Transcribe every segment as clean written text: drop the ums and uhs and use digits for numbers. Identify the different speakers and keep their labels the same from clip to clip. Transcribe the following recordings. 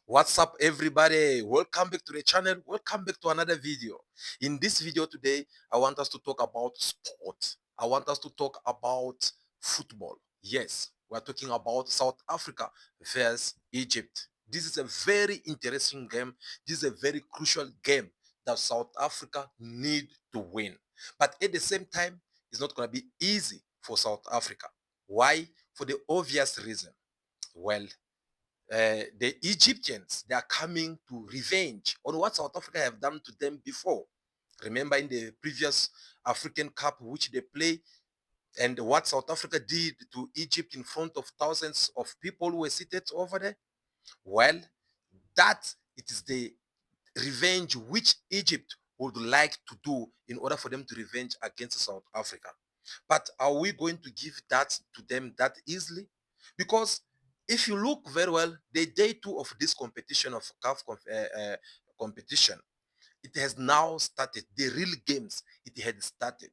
Speaker 1: What's up, everybody? Welcome back to the channel. Welcome back to another video. In this video today, I want us to talk about sport. I want us to talk about football. Yes, we're talking about South Africa versus Egypt. This is a very interesting game. This is a very crucial game that South Africa need to win. But at the same time, it's not going to be easy for South Africa. Why? For the obvious reason. Well, the Egyptians, they are coming to revenge on what South Africa have done to them before. Remember in the previous African Cup which they play, and what South Africa did to Egypt in front of thousands of people who were seated over there? Well, that it is the revenge which Egypt would like to do in order for them to revenge against South Africa. But are we going to give that to them that easily? Because if you look very well, the day two of this competition of competition, it has now started. The real games, it had started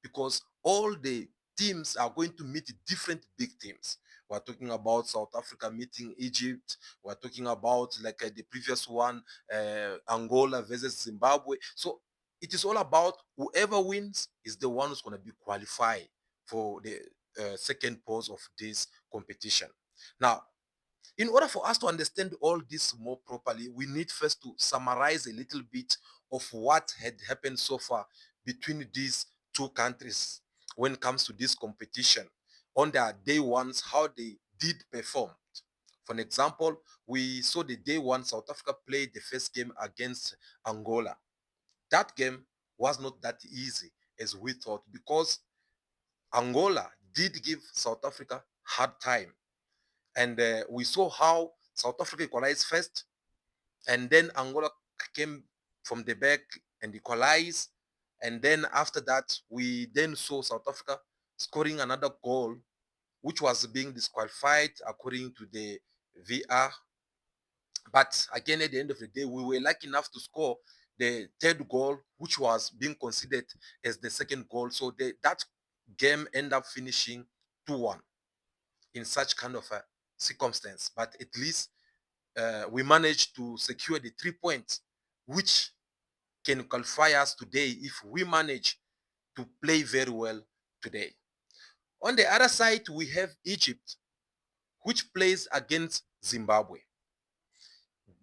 Speaker 1: because all the teams are going to meet different big teams. We're talking about South Africa meeting Egypt. We're talking about like the previous one, Angola versus Zimbabwe. So it is all about whoever wins is the one who's going to be qualified for the second pose of this competition. Now, in order for us to understand all this more properly, we need first to summarize a little bit of what had happened so far between these two countries when it comes to this competition on their day ones, how they did perform. For an example, we saw the day one South Africa played the first game against Angola. That game was not that easy as we thought because Angola did give South Africa hard time. And we saw how South Africa equalized first, and then Angola came from the back and equalized. And then after that, we then saw South Africa scoring another goal, which was being disqualified according to the VR. But again, at the end of the day, we were lucky enough to score the third goal, which was being considered as the second goal. So that game ended up finishing 2-1 in such kind of a circumstance. But at least we managed to secure the 3 points, which can qualify us today if we manage to play very well today. On the other side, we have Egypt, which plays against Zimbabwe.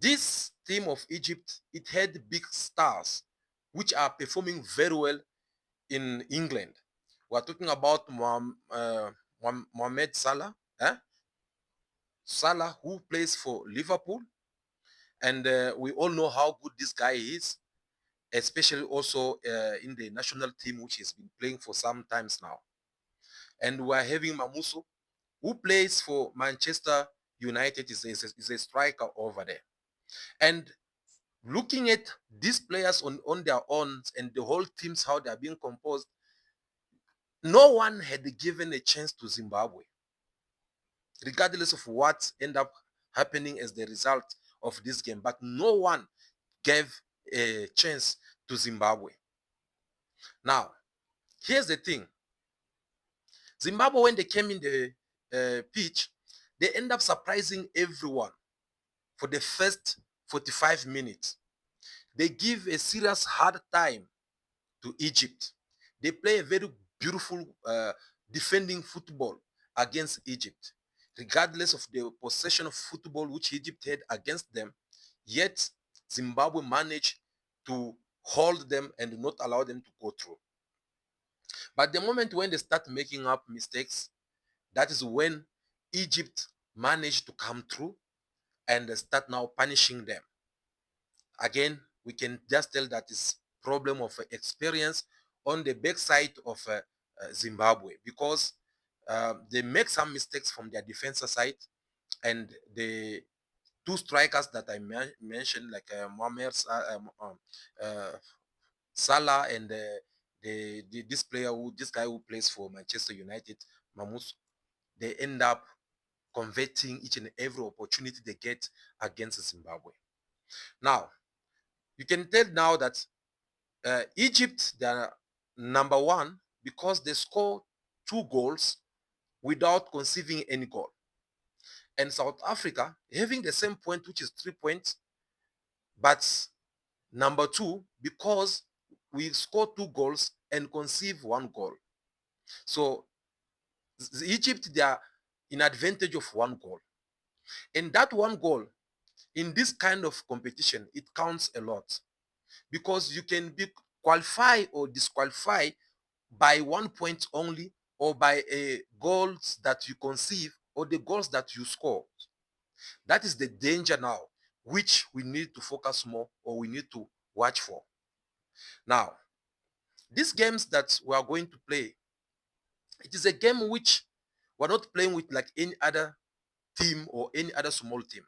Speaker 1: This team of Egypt, it had big stars, which are performing very well in England. We're talking about Mohamed Salah, Salah, who plays for Liverpool. And we all know how good this guy is, especially also in the national team, which has been playing for some times now. And we're having Mamuso, who plays for Manchester United, is a striker over there. And looking at these players on their own and the whole teams, how they are being composed, no one had given a chance to Zimbabwe, regardless of what ended up happening as the result of this game. But no one gave a chance to Zimbabwe. Now, here's the thing. Zimbabwe, when they came in the pitch, they end up surprising everyone for the first 45 minutes. They give a serious hard time to Egypt. They play a very beautiful defending football against Egypt. Regardless of the possession of football which Egypt had against them, yet Zimbabwe managed to hold them and not allow them to go through. But the moment when they start making up mistakes, that is when Egypt managed to come through and start now punishing them. Again, we can just tell that is problem of experience on the backside of Zimbabwe, because they make some mistakes from their defensive side, and the two strikers that I mentioned, like uh, Salah and this guy who plays for Manchester United, Mamus, they end up converting each and every opportunity they get against Zimbabwe. Now, you can tell now that Egypt, they are number one because they score 2 goals without conceiving any goal. and South Africa having the same point, which is 3 points, but number two, because we score 2 goals and conceive 1 goal. So Egypt, they are in advantage of 1 goal. And that 1 goal in this kind of competition, it counts a lot because you can be qualify or disqualify by 1 point only, or by a goals that you conceive or the goals that you score. That is the danger now, which we need to focus more, or we need to watch for. Now, these games that we are going to play, it is a game which we're not playing with like any other team or any other small team.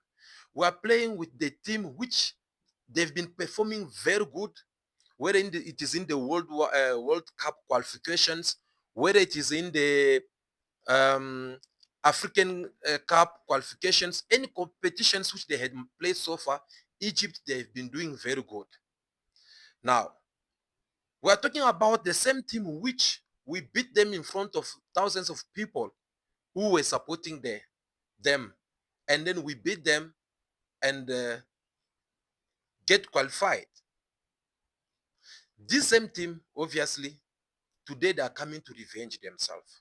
Speaker 1: We are playing with the team which they've been performing very good, whether it is in the World Cup qualifications, whether it is in the um, African Cup qualifications, any competitions which they had played so far, Egypt, they've been doing very good. Now, we are talking about the same team which we beat them in front of thousands of people who were supporting them. And then we beat them and get qualified. This same team, obviously, today they are coming to revenge themselves.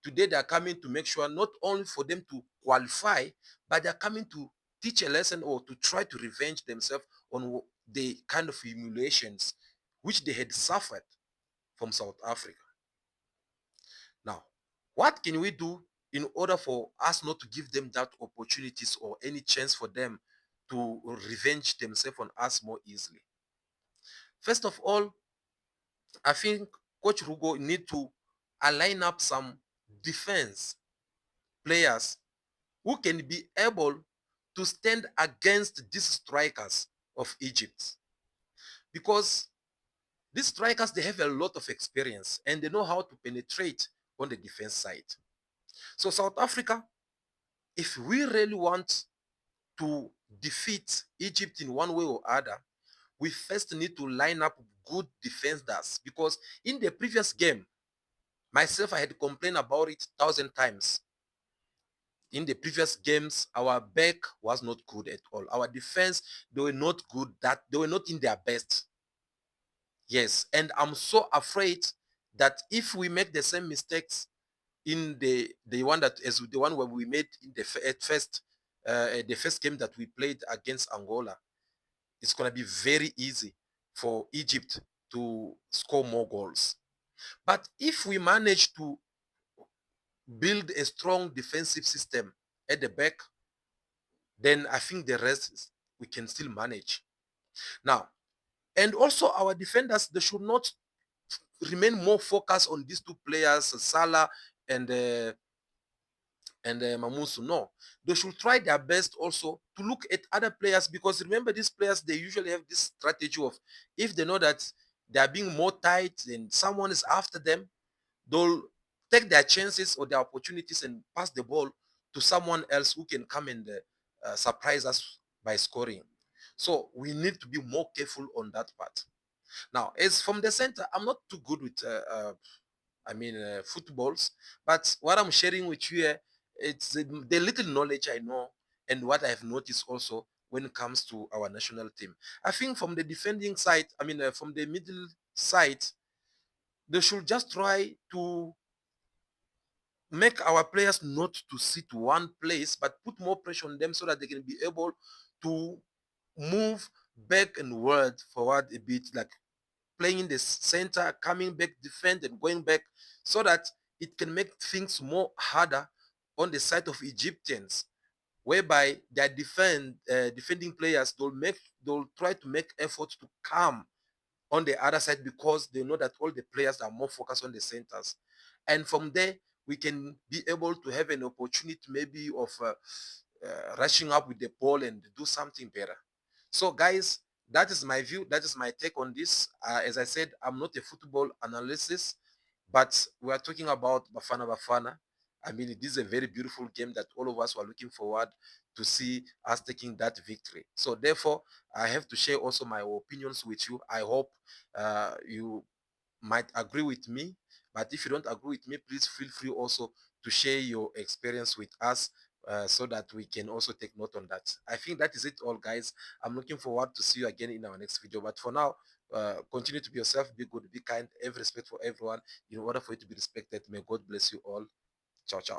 Speaker 1: Today they are coming to make sure not only for them to qualify, but they are coming to teach a lesson or to try to revenge themselves on the kind of humiliations which they had suffered from South Africa. Now, what can we do in order for us not to give them that opportunities or any chance for them to revenge themselves on us more easily? First of all, I think Coach Rugo need to align up some defense players who can be able to stand against these strikers of Egypt. Because these strikers, they have a lot of experience and they know how to penetrate on the defense side. So South Africa, if we really want to defeat Egypt in one way or other, we first need to line up good defenders, because in the previous game, myself, I had complained about it 1,000 times. In the previous games, our back was not good at all. Our defense, they were not good, that they were not in their best. Yes, and I'm so afraid that if we make the same mistakes in the one that as the one where we made in the first game that we played against Angola, it's gonna be very easy for Egypt to score more goals. But if we manage to build a strong defensive system at the back, then I think the rest we can still manage. Now, and also our defenders, they should not remain more focused on these two players, Salah and uh, and Mamusu. No, they should try their best also to look at other players, because remember, these players, they usually have this strategy of, if they know that they are being more tight and someone is after them, they'll take their chances or their opportunities and pass the ball to someone else who can come and surprise us by scoring. So we need to be more careful on that part. Now, as from the center, I'm not too good with footballs. But what I'm sharing with you here, it's the little knowledge I know and what I've noticed also when it comes to our national team. I think from the defending side, from the middle side, they should just try to make our players not to sit one place, but put more pressure on them so that they can be able to move back and forward a bit, like playing in the center, coming back, defend, and going back, so that it can make things more harder on the side of Egyptians, whereby their defending players, they'll try to make efforts to come on the other side, because they know that all the players are more focused on the centers. And from there, we can be able to have an opportunity maybe of rushing up with the ball and do something better. So, guys, that is my view. That is my take on this. As I said, I'm not a football analyst, but we are talking about Bafana Bafana. I mean, it is a very beautiful game that all of us were looking forward to see us taking that victory. So, therefore, I have to share also my opinions with you. I hope you might agree with me, but if you don't agree with me, please feel free also to share your experience with us so that we can also take note on that. I think that is it all, guys. I'm looking forward to see you again in our next video. But for now, continue to be yourself, be good, be kind, have respect for everyone in order for you to be respected. May God bless you all. Ciao, ciao.